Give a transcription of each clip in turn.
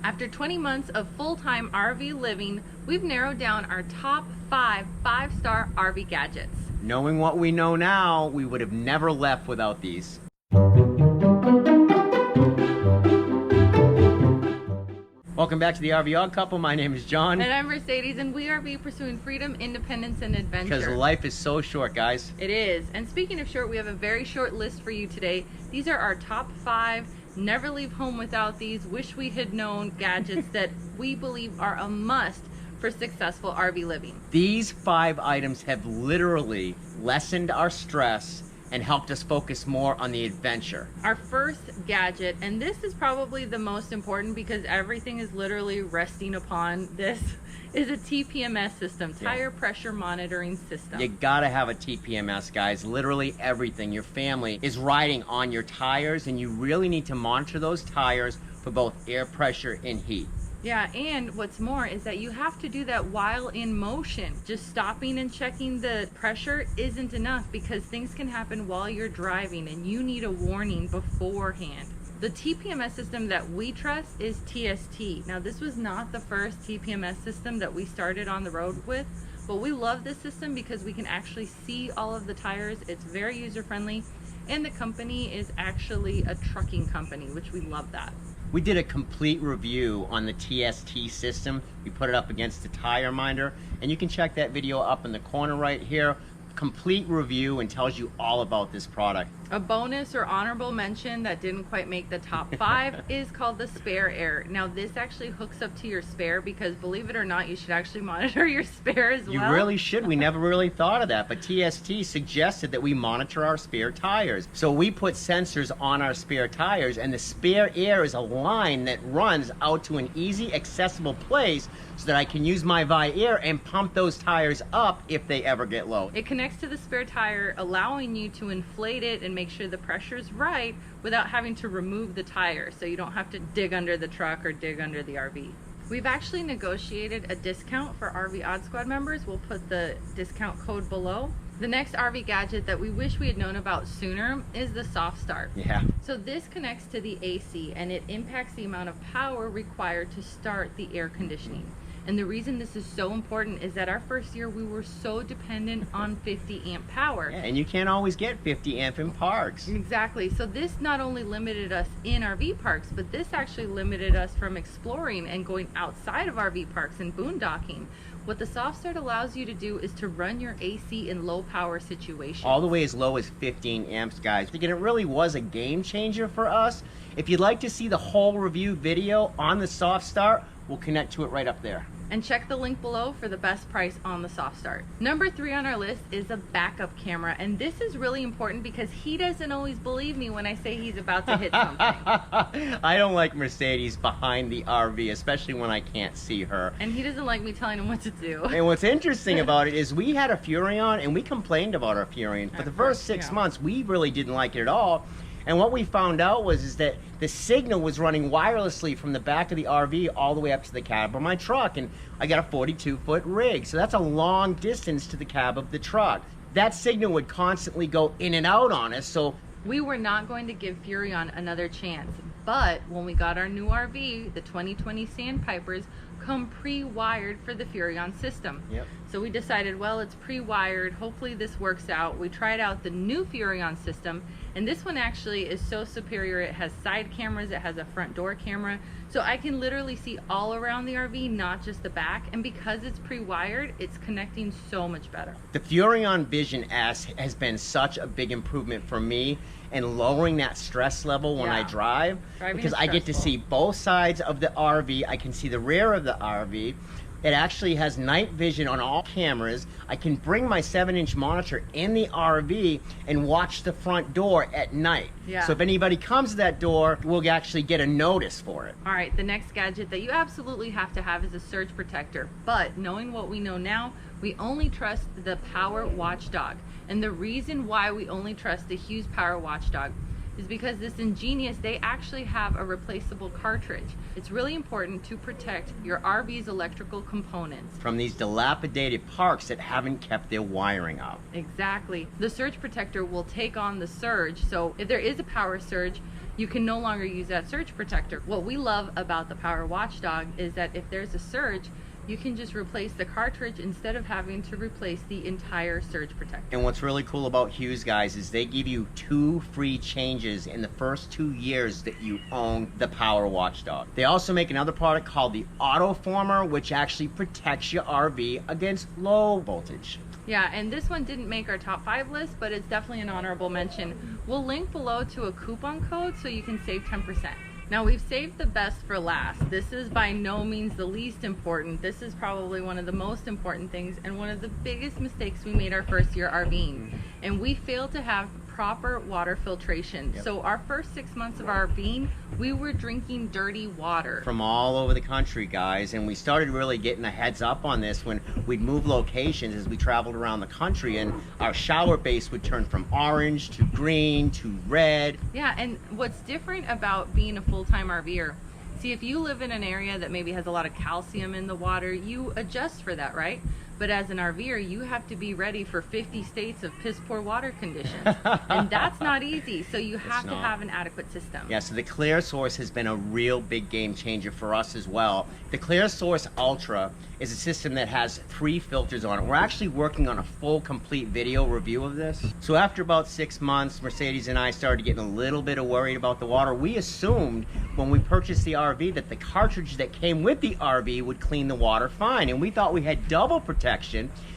After 20 months of full-time RV living, we've narrowed down our top 5 5-star RV gadgets. Knowing what we know now, we would have never left without these. Welcome back to the RV Odd Couple. My name is John. And I'm Mercedes, and we are pursuing freedom, independence, and adventure. Because life is so short, guys. It is. And speaking of short, we have a very short list for you today. These are our top 5 never leave home without these, wish we had known gadgets that we believe are a must for successful RV living. These 5 items have literally lessened our stress and helped us focus more on the adventure. Our first gadget, and this is probably the most important because everything is literally resting upon this, is a TPMS system, tire pressure monitoring system. You gotta have a TPMS, guys. Literally everything. Your family is riding on your tires, and you really need to monitor those tires for both air pressure and heat. Yeah, and what's more is that you have to do that while in motion. Just stopping and checking the pressure isn't enough because things can happen while you're driving and you need a warning beforehand. The TPMS system that we trust is TST. Now, this was not the first TPMS system that we started on the road with, but we love this system because we can actually see all of the tires. It's very user-friendly, and the company is actually a trucking company, which we love that. We did a complete review on the TST system. We put it up against the tire minder, and you can check that video up in the corner right here. Complete review and tells you all about this product. A bonus or honorable mention that didn't quite make the top 5 is called the spare air. Now, this actually hooks up to your spare because, believe it or not, you should actually monitor your spare as well. You really should. We never really thought of that, but TST suggested that we monitor our spare tires. So we put sensors on our spare tires, and the spare air is a line that runs out to an easy, accessible place so that I can use my Vi-Air and pump those tires up if they ever get low. It connects to the spare tire, allowing you to inflate it and make sure the pressure's right without having to remove the tire, so you don't have to dig under the truck or dig under the RV. We've actually negotiated a discount for RV Odd Squad members. We'll put the discount code below. The next RV gadget that we wish we had known about sooner is the SoftStart. Yeah. So this connects to the AC, and it impacts the amount of power required to start the air conditioning. And the reason this is so important is that our first year we were so dependent on 50 amp power. Yeah, and you can't always get 50 amp in parks. Exactly. So this not only limited us in RV parks, but this actually limited us from exploring and going outside of RV parks and boondocking. What the SoftStart allows you to do is to run your AC in low power situations. All the way as low as 15 amps, guys. Again, it really was a game changer for us. If you'd like to see the whole review video on the SoftStart, we'll connect to it right up there. And check the link below for the best price on the SoftStart. Number 3 on our list is a backup camera, and this is really important because he doesn't always believe me when I say he's about to hit something. I don't like Mercedes behind the RV, especially when I can't see her. And he doesn't like me telling him what to do. And what's interesting about it is we had a Furrion, and we complained about our Furrion. For the first 6 months, we really didn't like it at all. And what we found out was that the signal was running wirelessly from the back of the RV all the way up to the cab of my truck. And I got a 42-foot rig, so that's a long distance to the cab of the truck. That signal would constantly go in and out on us, so we were not going to give Furrion another chance. But when we got our new RV, the 2020 Sandpipers come pre-wired for the Furrion system. Yep. So we decided, well, it's pre-wired, hopefully this works out. We tried out the new Furrion system, and this one actually is so superior. It has side cameras, it has a front door camera, so I can literally see all around the RV, not just the back. And because it's pre-wired, it's connecting so much better. The Furrion Vision S has been such a big improvement for me in lowering that stress level when I drive. Driving because is I get to see both sides of the RV. I can see the rear of the RV. It actually has night vision on all cameras. I can bring my 7-inch monitor in the RV and watch the front door at night. Yeah. So if anybody comes to that door, we'll actually get a notice for it. All right, the next gadget that you absolutely have to have is a surge protector. But knowing what we know now, we only trust the Power Watchdog. And the reason why we only trust the Hughes Power Watchdog is because this Ingenious, they actually have a replaceable cartridge. It's really important to protect your RV's electrical components from these dilapidated parks that haven't kept their wiring up. Exactly. The surge protector will take on the surge, so if there is a power surge, you can no longer use that surge protector. What we love about the Power Watchdog is that if there's a surge, you can just replace the cartridge instead of having to replace the entire surge protector. And what's really cool about Hughes, guys, is they give you 2 free changes in the first 2 years that you own the Power Watchdog. They also make another product called the Auto Former, which actually protects your RV against low voltage. Yeah, and this one didn't make our top 5 list, but it's definitely an honorable mention. We'll link below to a coupon code so you can save 10%. Now, we've saved the best for last. This is by no means the least important. This is probably one of the most important things and one of the biggest mistakes we made our first year RVing. And we failed to have proper water filtration. Yep. So our first 6 months of RVing, we were drinking dirty water. From all over the country, guys, and we started really getting a heads up on this when we'd move locations as we traveled around the country, and our shower base would turn from orange to green to red. Yeah, and what's different about being a full-time RVer, see, if you live in an area that maybe has a lot of calcium in the water, you adjust for that, right? But as an RVer, you have to be ready for 50 states of piss poor water conditions. And that's not easy, so you have to have an adequate system. Yeah, so the Clear Source has been a real big game changer for us as well. The Clear Source Ultra is a system that has 3 filters on it. We're actually working on a full, complete video review of this. So after about 6 months, Mercedes and I started getting a little bit worried about the water. We assumed when we purchased the RV that the cartridge that came with the RV would clean the water fine, and we thought we had double protection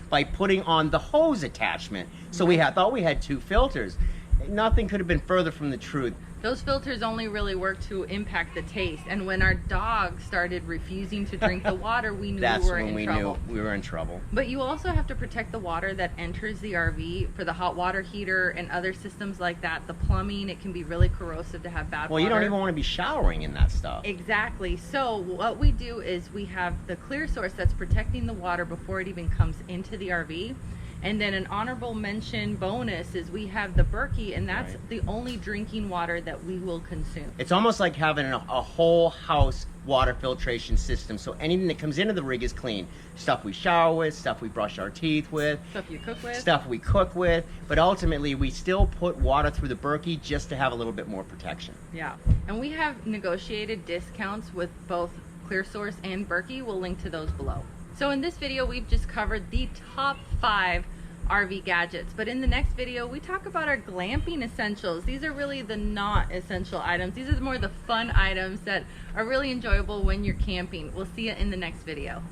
by putting on the hose attachment. So we thought we had 2 filters. Nothing could have been further from the truth. Those filters only really work to impact the taste, and when our dog started refusing to drink the water, we knew That's we were when in we trouble. knew we were in trouble. But you also have to protect the water that enters the RV for the hot water heater and other systems like that. The plumbing, it can be really corrosive to have bad water. Well, you don't even want to be showering in that stuff. Exactly. So what we do is we have the Clear Source that's protecting the water before it even comes into the RV. And then an honorable mention bonus is we have the Berkey, and that's the only drinking water that we will consume. It's almost like having a whole house water filtration system, so anything that comes into the rig is clean. Stuff we shower with, stuff we brush our teeth with, Stuff you cook with. stuff we cook with, but ultimately we still put water through the Berkey just to have a little bit more protection. Yeah, and we have negotiated discounts with both Clear Source and Berkey. We'll link to those below. So in this video, we've just covered the top 5 RV gadgets, but in the next video, we talk about our glamping essentials. These are really the not essential items. These are more the fun items that are really enjoyable when you're camping. We'll see you in the next video.